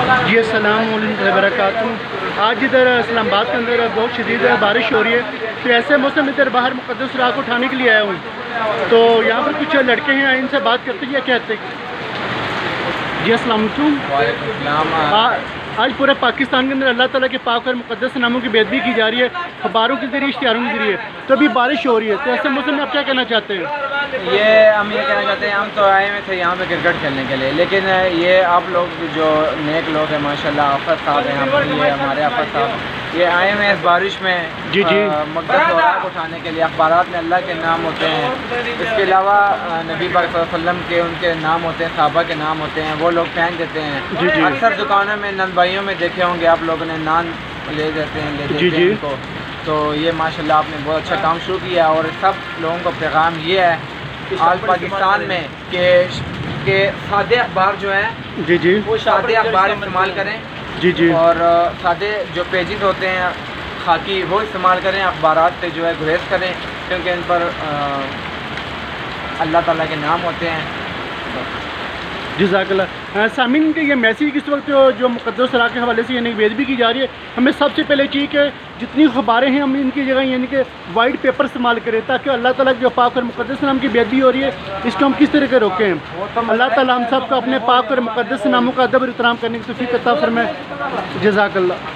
جی السلام علیکم وبرکاتہ۔ آج ادھر اسلام آباد کے اندر بہت شدید بارش ہو رہی ہے، تو ایسے موسم ادھر باہر مقدس راہ کو اٹھانے کے لیے آیا ہوں، تو یہاں پر کچھ لڑکے ہیں، ان سے بات کرتے ہیں کہتے ہیں۔ جی السلام علیکم۔ وعلیکم السلام۔ آج پورے پاکستان کے اندر اللہ تعالیٰ کے پاک اور مقدس ناموں کی بے ادبی کی جا رہی ہے، اخباروں کے ذریعے، اشتہاروں کے ذریعے، تو ابھی بارش ہو رہی ہے، تو ایسے موسم میں آپ کیا کہنا چاہتے ہیں؟ ہم یہ کہنا چاہتے ہیں، ہم تو آئے ہوئے تھے یہاں پہ کرکٹ کھیلنے کے لیے، لیکن یہ آپ لوگ جو نیک لوگ ہیں ماشاءاللہ، آفت صاحب ہیں، یہ ہمارے آفت صاحب، یہ آئے ہوئے ہیں اس بارش میں مقدس اوراق کو اٹھانے کے لیے۔ اخبارات میں اللہ کے نام ہوتے ہیں، اس کے علاوہ نبی پاک صلی اللہ علیہ وسلم کے ان کے نام ہوتے ہیں، صحابہ کے نام ہوتے ہیں، وہ لوگ پھینک دیتے ہیں۔ اکثر دکانوں میں نان بھائیوں میں دیکھے ہوں گے آپ لوگوں نے، نان لے دیتے ہیں ان کو، تو یہ ماشاءاللہ آپ نے بہت اچھا کام شروع کیا، اور سب لوگوں کو پیغام یہ ہے آج پاکستان میں کہ سادے اخبار جو ہیں وہ سادے اخبار استعمال کریں، اور سادے جو پیجز ہوتے ہیں خاکی وہ استعمال کریں، اخبارات پہ جو ہے گریز کریں، کیونکہ ان پر اللہ تعالیٰ کے نام ہوتے ہیں۔ جزاک اللہ۔ سامعین کے یہ میسیج اس وقت جو مقدس راہ کے حوالے سے یعنی بے ادبی کی جا رہی ہے، ہمیں سب سے پہلے چاہیے کہ جتنی خبریں ہیں ہم ان کی جگہ یعنی کہ وائٹ پیپر استعمال کریں، تاکہ اللہ تعالیٰ جو پاک اور مقدس نام کی بے ادبی ہو رہی ہے اس کو ہم کس طرح کے روکیں۔ اللہ تعالیٰ ہم سب کو اپنے پاک اور مقدس ناموں کا ادب اور احترام کرنے کی توفیق عطا فرمائے۔ جزاک اللہ۔